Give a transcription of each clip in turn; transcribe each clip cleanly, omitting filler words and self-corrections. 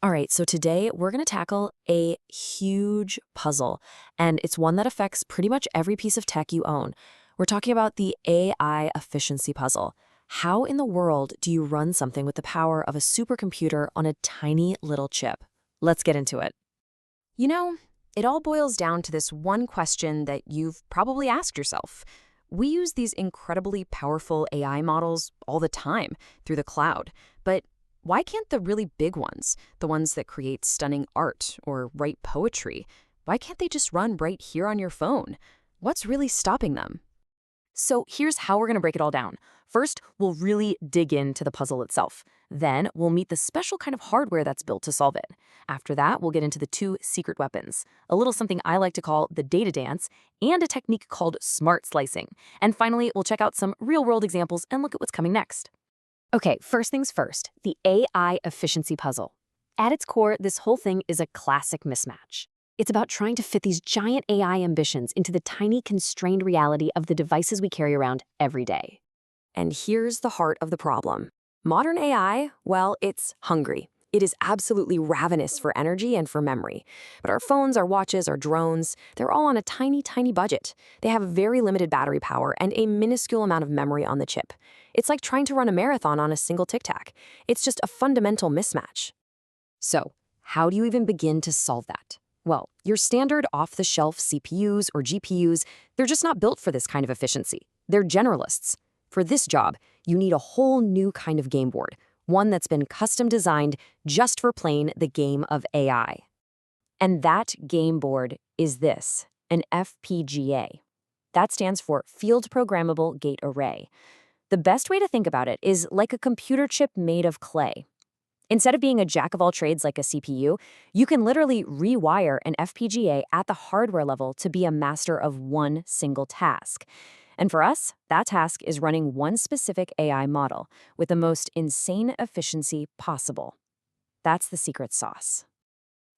All right, so today we're going to tackle a huge puzzle, and it's one that affects pretty much every piece of tech you own. We're talking about the AI efficiency puzzle. How in the world do you run something with the power of a supercomputer on a tiny little chip? Let's get into it. You know, it all boils down to this one question that you've probably asked yourself. We use these incredibly powerful AI models all the time through the cloud, but why can't the really big ones, the ones that create stunning art or write poetry, why can't they just run right here on your phone? What's really stopping them? So here's how we're going to break it all down. First, we'll really dig into the puzzle itself. Then, we'll meet the special kind of hardware that's built to solve it. After that, we'll get into the two secret weapons, a little something I like to call the data dance, and a technique called smart slicing. And finally, we'll check out some real-world examples and look at what's coming next. Okay, first things first, the AI efficiency puzzle. At its core, this whole thing is a classic mismatch. It's about trying to fit these giant AI ambitions into the tiny, constrained reality of the devices we carry around every day. And here's the heart of the problem. Modern AI, well, it's hungry. It is absolutely ravenous for energy and for memory. But our phones, our watches, our drones, they're all on a tiny, tiny budget. They have very limited battery power and a minuscule amount of memory on the chip. It's like trying to run a marathon on a single tic-tac. It's just a fundamental mismatch. So, how do you even begin to solve that? Well, your standard off-the-shelf CPUs or GPUs, they're just not built for this kind of efficiency. They're generalists. For this job, you need a whole new kind of game board, one that's been custom designed just for playing the game of AI. And that game board is this, an FPGA. That stands for Field Programmable Gate Array. The best way to think about it is like a computer chip made of clay. Instead of being a jack of all trades like a CPU, you can literally rewire an FPGA at the hardware level to be a master of one single task. And for us, that task is running one specific AI model with the most insane efficiency possible. That's the secret sauce.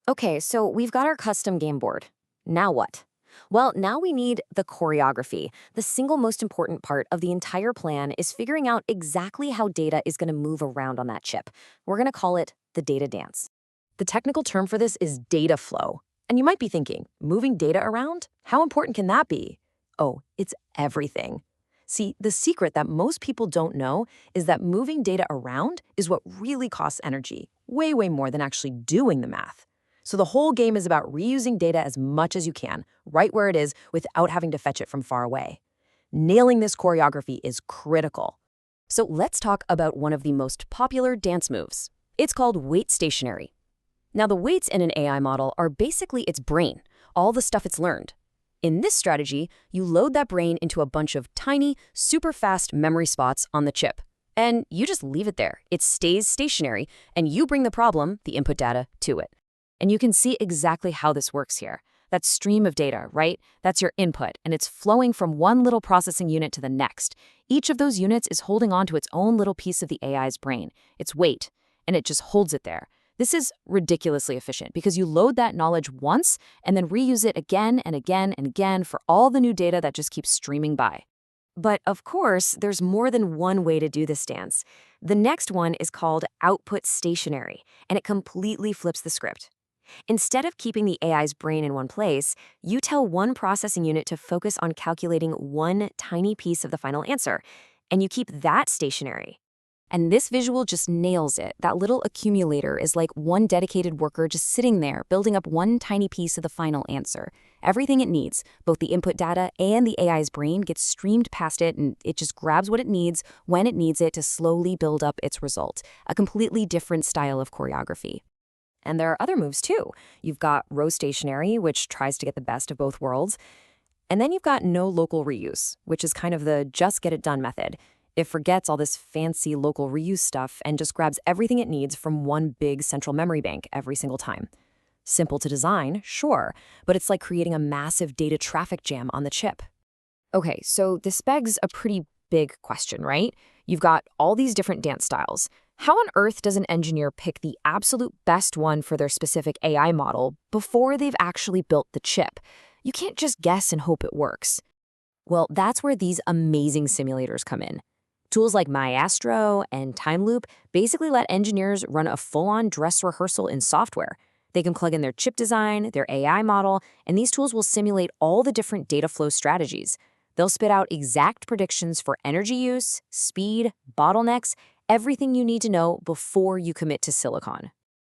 Okay, so we've got our custom game board. Now what? Well, now we need the choreography. The single most important part of the entire plan is figuring out exactly how data is going to move around on that chip. We're going to call it the data dance. The technical term for this is data flow. And you might be thinking, moving data around? How important can that be? Oh, it's everything. See, the secret that most people don't know is that moving data around is what really costs energy, way, way more than actually doing the math. So the whole game is about reusing data as much as you can, right where it is, without having to fetch it from far away. Nailing this choreography is critical. So let's talk about one of the most popular dance moves. It's called wait stationary. Now the weights in an AI model are basically its brain, all the stuff it's learned. In this strategy, you load that brain into a bunch of tiny, super fast memory spots on the chip. And you just leave it there. It stays stationary, and you bring the problem, the input data, to it. And you can see exactly how this works here. That stream of data, right? That's your input, and it's flowing from one little processing unit to the next. Each of those units is holding on to its own little piece of the AI's brain, its weight, and it just holds it there. This is ridiculously efficient because you load that knowledge once and then reuse it again and again and again for all the new data that just keeps streaming by. But of course, there's more than one way to do this dance. The next one is called output stationary, and it completely flips the script. Instead of keeping the AI's brain in one place, you tell one processing unit to focus on calculating one tiny piece of the final answer, and you keep that stationary. And this visual just nails it. That little accumulator is like one dedicated worker just sitting there, building up one tiny piece of the final answer. Everything it needs, both the input data and the AI's brain, gets streamed past it, and it just grabs what it needs when it needs it to slowly build up its result. A completely different style of choreography. And there are other moves too. You've got row stationary, which tries to get the best of both worlds. And then you've got no local reuse, which is kind of the just get it done method. It forgets all this fancy local reuse stuff and just grabs everything it needs from one big central memory bank every single time. Simple to design, sure, but it's like creating a massive data traffic jam on the chip. Okay, so this begs a pretty big question, right? You've got all these different dance styles. How on earth does an engineer pick the absolute best one for their specific AI model before they've actually built the chip? You can't just guess and hope it works. Well, that's where these amazing simulators come in. Tools like Maestro and Time Loop basically let engineers run a full-on dress rehearsal in software. They can plug in their chip design, their AI model, and these tools will simulate all the different data flow strategies. They'll spit out exact predictions for energy use, speed, bottlenecks, everything you need to know before you commit to silicon.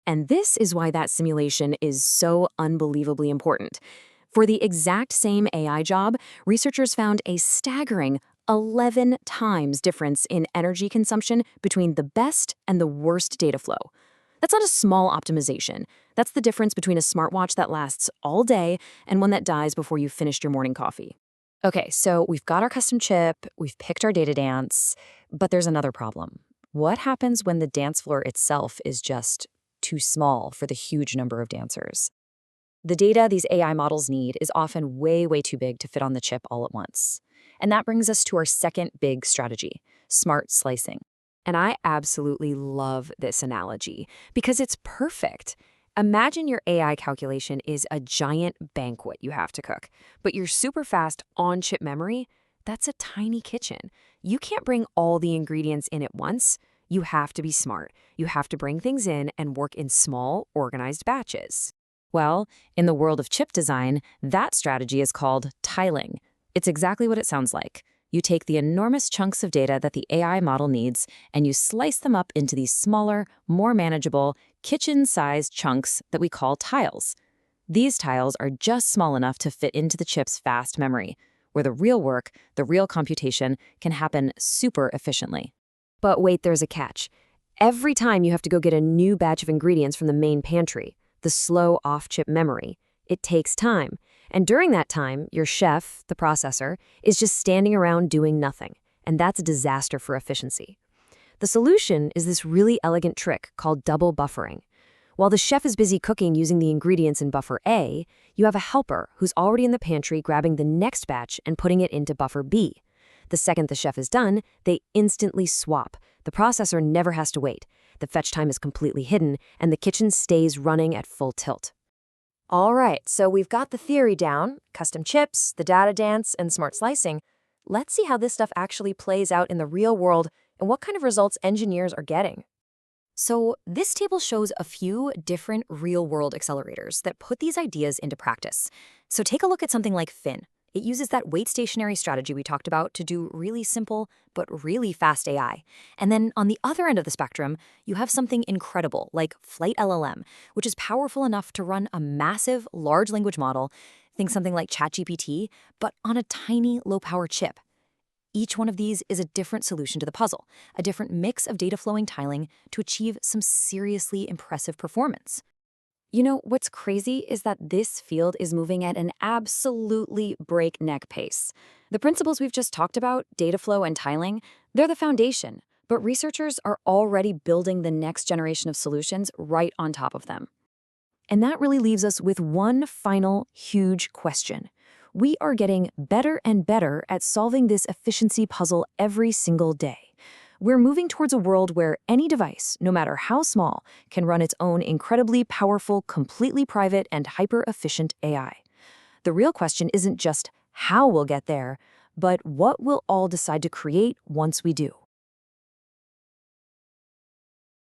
And this is why that simulation is so unbelievably important. For the exact same AI job, researchers found a staggering 11 times difference in energy consumption between the best and the worst data flow. That's not a small optimization. That's the difference between a smartwatch that lasts all day and one that dies before you've finished your morning coffee. Okay, so we've got our custom chip, we've picked our data dance, but there's another problem. What happens when the dance floor itself is just too small for the huge number of dancers? The data these AI models need is often way, way too big to fit on the chip all at once. And that brings us to our second big strategy, smart slicing. And I absolutely love this analogy because it's perfect. Imagine your AI calculation is a giant banquet you have to cook, but your super fast on-chip memory, that's a tiny kitchen. You can't bring all the ingredients in at once. You have to be smart. You have to bring things in and work in small, organized batches. Well, in the world of chip design, that strategy is called tiling. It's exactly what it sounds like. You take the enormous chunks of data that the AI model needs, and you slice them up into these smaller, more manageable, kitchen-sized chunks that we call tiles. These tiles are just small enough to fit into the chip's fast memory, where the real work, the real computation, can happen super efficiently. But wait, there's a catch. Every time you have to go get a new batch of ingredients from the main pantry, the slow off-chip memory, it takes time. And during that time, your chef, the processor, is just standing around doing nothing. And that's a disaster for efficiency. The solution is this really elegant trick called double buffering. While the chef is busy cooking using the ingredients in buffer A, you have a helper who's already in the pantry grabbing the next batch and putting it into buffer B. The second the chef is done, they instantly swap. The processor never has to wait. The fetch time is completely hidden, and the kitchen stays running at full tilt. All right, so we've got the theory down, custom chips, the data dance, and smart slicing. Let's see how this stuff actually plays out in the real world and what kind of results engineers are getting. So this table shows a few different real-world accelerators that put these ideas into practice. So take a look at something like Fin. It uses that wait stationary strategy we talked about to do really simple but really fast AI. And then on the other end of the spectrum, you have something incredible like Flight LLM, which is powerful enough to run a massive large language model, think something like ChatGPT, but on a tiny low-power chip. Each one of these is a different solution to the puzzle, a different mix of data flowing tiling to achieve some seriously impressive performance. You know, what's crazy is that this field is moving at an absolutely breakneck pace. The principles we've just talked about, data flow and tiling, they're the foundation, but researchers are already building the next generation of solutions right on top of them. And that really leaves us with one final huge question. We are getting better and better at solving this efficiency puzzle every single day. We're moving towards a world where any device, no matter how small, can run its own incredibly powerful, completely private, and hyper-efficient AI. The real question isn't just how we'll get there, but what we'll all decide to create once we do.